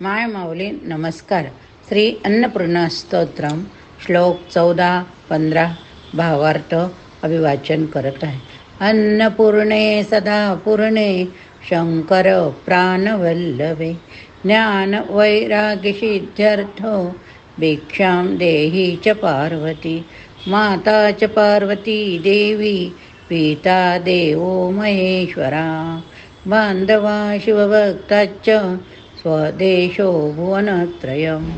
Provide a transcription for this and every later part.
माय माऊली नमस्कार. श्री अन्नपूर्णा स्तोत्रम श्लोक 14-15 भावार्थ अभिवाचन करत आहे. अन्नपूर्णे सदा पूर्णे शंकर प्राणवल्लभे ज्ञान वैराग्य सिद्ध्यर्थ भिक्षां देहि च पार्वती. माता च पार्वती देवी पिता देवो महेश्वरा बांधवा शिवभक्ताच्च स्वदेशो भुवनत्रयम्.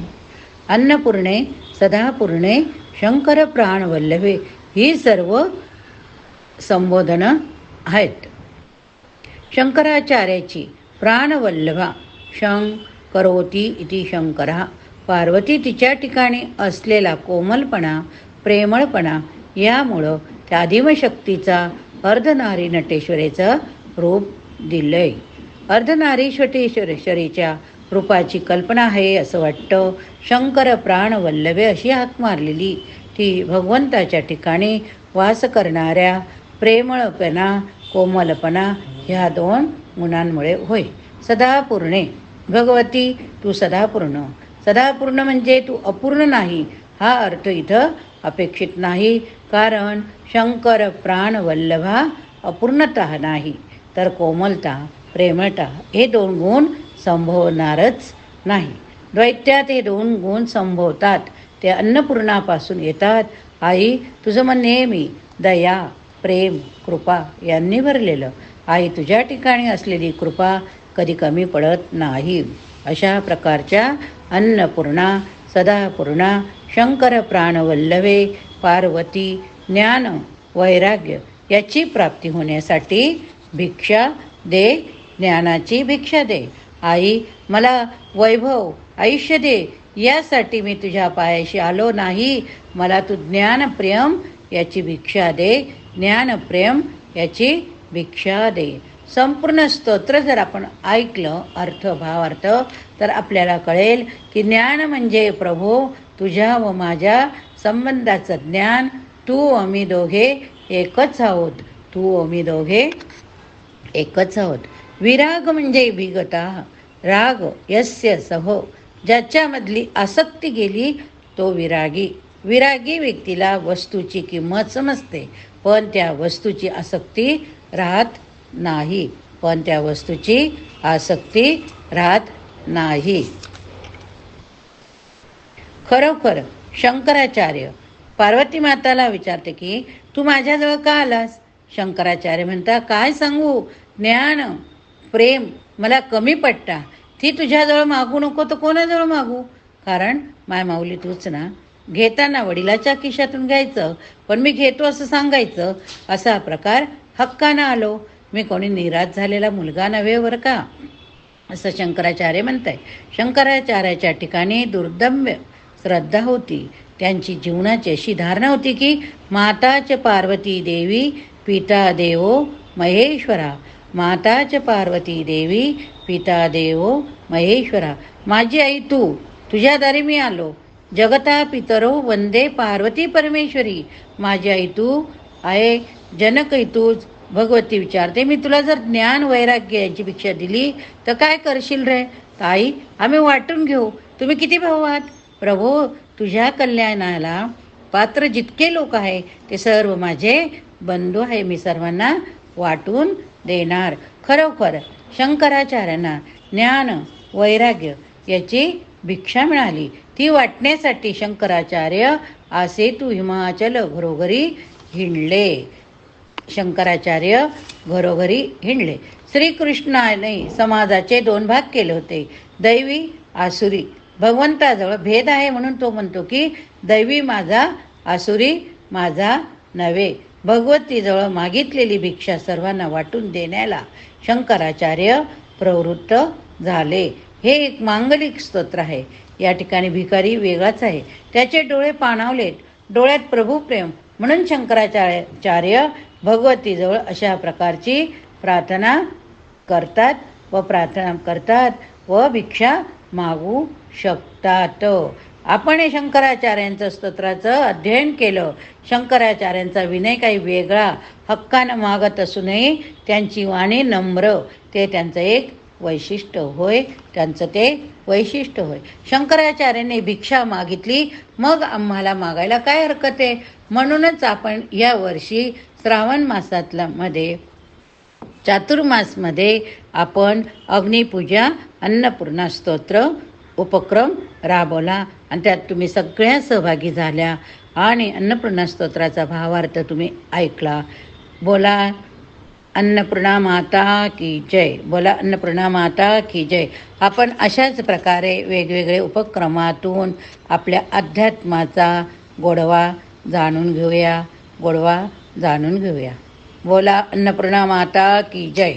अन्नपूर्णे सदापूर्णे शंकर प्राणवल्लभे ही सर्व संबोधनं आहेत. शंकराचार्याची प्राणवल्लभा करोती इति शंकरः. पार्वती तिच्या ठिकाणी असलेला कोमलपणा प्रेमळपणा यामुळं त्या आदिमशक्तीचा अर्धनारी नटेश्वरीचं रूप दिलंय. अर्धनारीश्वरेश्वरीच्या रूपाची कल्पना आहे असं वाटतं. शंकर प्राणवल्लभे अशी हाक मारलेली ती भगवंताच्या ठिकाणी वास करणाऱ्या प्रेमळपणा कोमलपणा ह्या दोन गुणांमुळे होय. सदापूर्णे भगवती तू सदापूर्ण. सदापूर्ण म्हणजे तू अपूर्ण नाही हा अर्थ इथं अपेक्षित नाही, कारण शंकर प्राणवल्लभा अपूर्णता नाही तर कोमलता प्रेमळता हे दोन गुण संभवणारच नाही. द्वैत्यात हे दोन गुण संभवतात, ते अन्नपूर्णापासून येतात. आई तुझं मन नेहमी दया प्रेम कृपा यांनी भरलेलं. आई तुझ्या ठिकाणी असलेली कृपा कधी कमी पडत नाही. अशा प्रकारच्या अन्नपूर्णा सदापूर्णा शंकर प्राणवल्लभे पार्वती ज्ञान वैराग्य याची प्राप्ती होण्यासाठी भिक्षा दे, ज्ञानाची भिक्षा दे. आई मला वैभव आयुष्य दे, यासाठी मी तुझ्या पायाशी आलो नाही. मला तू ज्ञानप्रेम याची भिक्षा दे, ज्ञानप्रेम याची भिक्षा दे. संपूर्ण स्तोत्र जर आपण ऐकलं अर्थ भावार्थ तर आपल्याला कळेल की ज्ञान म्हणजे प्रभू तुझ्या व माझ्या संबंधाचं ज्ञान. तू आम्ही दोघे एकच आहोत, तू आम्ही दोघे एकच आहोत. विराग म्हणजे विगता राग यस्य सह, ज्याच्यामधली आसक्ती गेली तो विरागी. विरागी व्यक्तीला वस्तूची किंमत समजते, पण त्या वस्तूची आसक्ती राहत नाही, पण त्या वस्तूची आसक्ती राहत नाही. खरोखर शंकराचार्य पार्वती माताला विचारते की तू माझ्याजवळ का आलास. शंकराचार्य म्हणता काय सांगू, ज्ञान प्रेम मला कमी पडता. ती तुझ्याजवळ मागू नको तर कोणाजवळ मागू, कारण माय माऊली तूच ना. घेताना वडिलाच्या खिशातून घ्यायचं, पण मी घेतो असं सांगायचं. असा प्रकार हक्कानं आलो. मी कोणी निराश झालेला मुलगा नव्हे बरं का, असं शंकराचार्य म्हणताय. शंकराचार्याच्या ठिकाणी दुर्दम्य श्रद्धा होती. त्यांची जीवनाची अशी धारणा होती की माताच पार्वती देवी पिता देवो महेश्वरा. माताच पार्वती देवी पिता देवो महेश्वरा. माझी आई तू, तुझ्या दारी मी आलो. जगता पितरो वंदे पार्वती परमेश्वरी. माझी आई तू आहे, जनक तूच. भगवती विचारते मी तुला जर ज्ञान वैराग्य यांची भिक्षा दिली तर काय करशील रे. ताई आम्ही वाटून घेऊ. तुम्ही किती भाऊ आहात. प्रभू तुझ्या कल्याणाला पात्र जितके लोक आहे ते सर्व माझे बंधू आहे, मी सर्वांना वाटून देणार. खरोखर शंकराचार्यांना ज्ञान वैराग्य याची भिक्षा मिळाली. ती वाटण्यासाठी शंकराचार्य असे तू हिमाचल घरोघरी हिंडले. शंकराचार्य घरोघरी हिंडले. श्रीकृष्णाने समाजाचे दोन भाग केले होते, दैवी आसुरी. भगवंताजवळ भेद आहे म्हणून तो म्हणतो की दैवी माझा आसुरी माझा नव्हे. भगवतीजवळ मागितलेली भिक्षा सर्वांना वाटून देण्याला शंकराचार्य प्रवृत्त झाले. हे एक मांगलिक स्तोत्र आहे. या ठिकाणी भिकारी वेगळाच आहे, त्याचे डोळे पाणावलेत, डोळ्यात प्रभू प्रेम म्हणून शंकराचार्य भगवतीजवळ अशा प्रकारची प्रार्थना करतात व भिक्षा मागू शकतात. आपण हे शंकराचार्यांचं स्तोत्राचं अध्ययन केलं. शंकराचार्यांचा विनय काही वेगळा हक्कानं मागत असूनही त्यांची वाणी नम्र, ते त्यांचं एक वैशिष्ट्य होय, त्यांचं ते वैशिष्ट्य होय. शंकराचार्यांनी भिक्षा मागितली, मग आम्हाला मागायला काय हरकत आहे. म्हणूनच आपण यावर्षी श्रावण मासातला मध्ये चातुर्मासमध्ये आपण अग्निपूजा, अन्नपूर्णा स्तोत्र उपक्रम राबवला आणि त्यात तुम्ही सगळ्या सहभागी झाल्या आणि अन्नपूर्णा स्तोत्राचा भावार्थ तुम्ही ऐकला. बोला अन्नपूर्णा माता की जय, बोला अन्नपूर्णा माता की जय. आपण अशाच प्रकारे वेगवेगळे उपक्रमातून आपल्या अध्यात्माचा गोडवा जाणून घेऊया. बोला अन्नपूर्णा माता की जय.